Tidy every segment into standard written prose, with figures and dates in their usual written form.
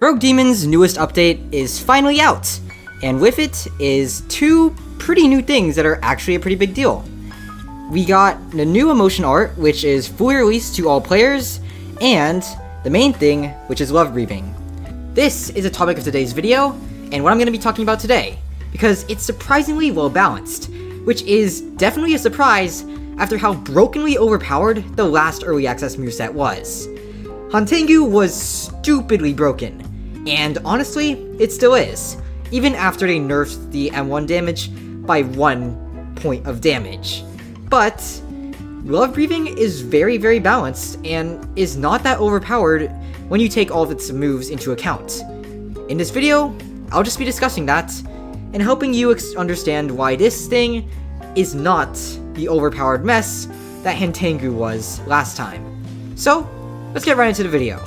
Rogue Demon's newest update is finally out, and with it is two pretty new things that are actually a pretty big deal. We got the new emotion art, which is fully released to all players, and the main thing, which is love breathing. This is the topic of today's video, and what I'm going to be talking about today, because it's surprisingly well balanced, which is definitely a surprise after how brokenly overpowered the last early access moveset was. Hantengu was stupidly broken, and honestly, it still is, even after they nerfed the M1 damage by 1 point of damage. But love breathing is very balanced and is not that overpowered when you take all of its moves into account. In this video, I'll just be discussing that and helping you understand why this thing is not the overpowered mess that Hantengu was last time. So, let's get right into the video.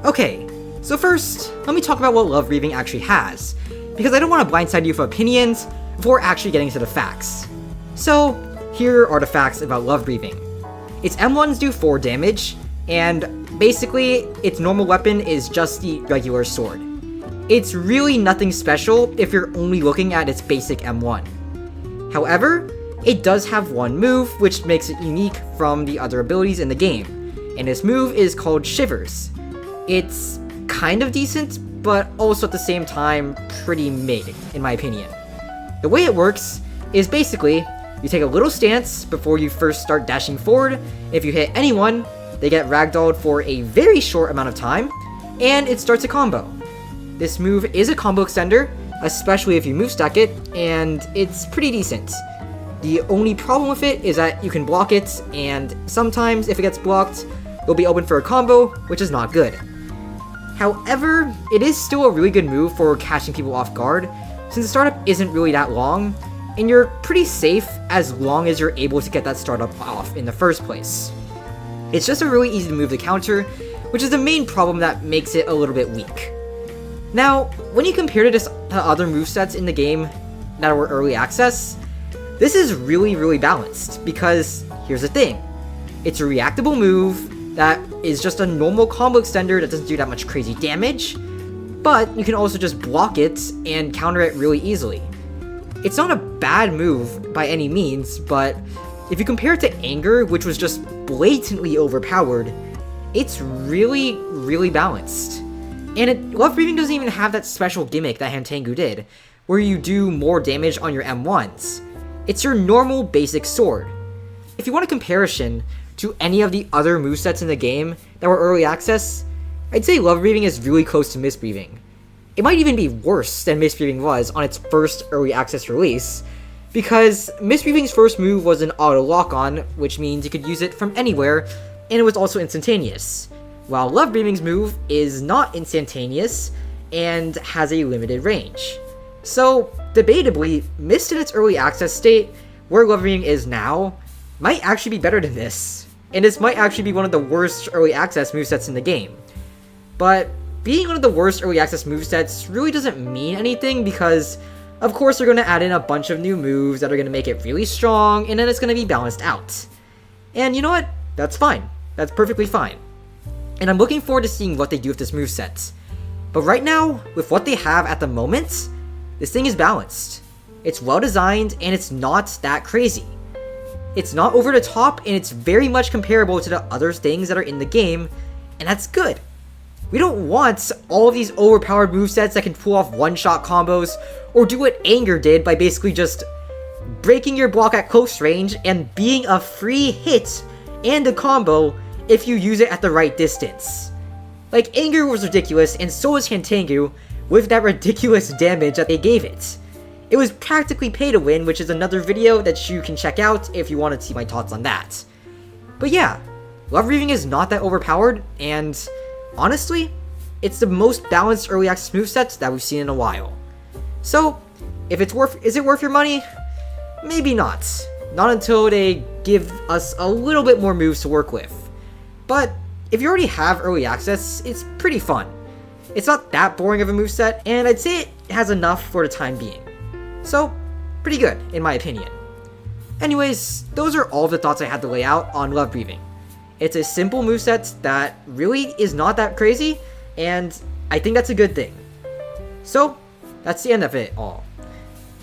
Okay, so first, let me talk about what love breathing actually has, because I don't want to blindside you with opinions before actually getting to the facts. So, here are the facts about love breathing. Its M1s do 4 damage, and basically, its normal weapon is just the regular sword. It's really nothing special if you're only looking at its basic M1. However, it does have one move which makes it unique from the other abilities in the game, and this move is called Shivers. It's kind of decent, but also at the same time pretty mid, in my opinion. The way it works is basically, you take a little stance before you first start dashing forward. If you hit anyone, they get ragdolled for a very short amount of time, and it starts a combo. This move is a combo extender, especially if you move stack it, and it's pretty decent. The only problem with it is that you can block it, and sometimes if it gets blocked, you'll be open for a combo, which is not good. However, it is still a really good move for catching people off guard, since the startup isn't really that long, and you're pretty safe as long as you're able to get that startup off in the first place. It's just a really easy move to counter, which is the main problem that makes it a little bit weak. Now, when you compare it to other movesets in the game that were early access, this is really balanced, because here's the thing. It's a reactable move that is just a normal combo extender that doesn't do that much crazy damage, but you can also just block it and counter it really easily. It's not a bad move by any means, but if you compare it to Anger, which was just blatantly overpowered, it's really balanced. And love breathing doesn't even have that special gimmick that Hantengu did, where you do more damage on your M1s. It's your normal basic sword. If you want a comparison to any of the other movesets in the game that were early access, I'd say love breathing is really close to misbreathing. It might even be worse than misbreathing was on its first early access release, because misbreathing's first move was an auto lock-on, which means you could use it from anywhere, and it was also instantaneous, while love breathing's move is not instantaneous and has a limited range. So, debatably, Mist in its early access state, where love breathing is now, might actually be better than this, and this might actually be one of the worst early access movesets in the game. But being one of the worst early access movesets really doesn't mean anything, because of course they're going to add in a bunch of new moves that are going to make it really strong, and then it's going to be balanced out. And you know what? That's fine. That's perfectly fine. And I'm looking forward to seeing what they do with this moveset. But right now, with what they have at the moment, this thing is balanced. It's well designed, and it's not that crazy. It's not over the top, and it's very much comparable to the other things that are in the game, and that's good. We don't want all of these overpowered movesets that can pull off one-shot combos, or do what Anger did by basically just breaking your block at close range and being a free hit and a combo if you use it at the right distance. Like, Anger was ridiculous, and so was Hantengu, with that ridiculous damage that they gave it. It was practically pay to win, which is another video that you can check out if you want to see my thoughts on that. But yeah, love breathing is not that overpowered, and honestly, it's the most balanced early access moveset that we've seen in a while. So, is it worth your money? Maybe not. Not until they give us a little bit more moves to work with. But if you already have early access, it's pretty fun. It's not that boring of a moveset, and I'd say it has enough for the time being. So, pretty good, in my opinion. Anyways, those are all the thoughts I had to lay out on love breathing. It's a simple moveset that really is not that crazy, and I think that's a good thing. So, that's the end of it all.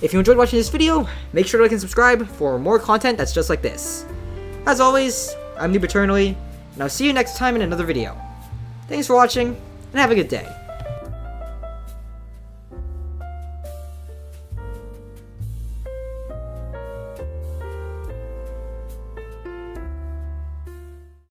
If you enjoyed watching this video, make sure to like and subscribe for more content that's just like this. As always, I'm Noob Eternally, and I'll see you next time in another video. Thanks for watching, and have a good day.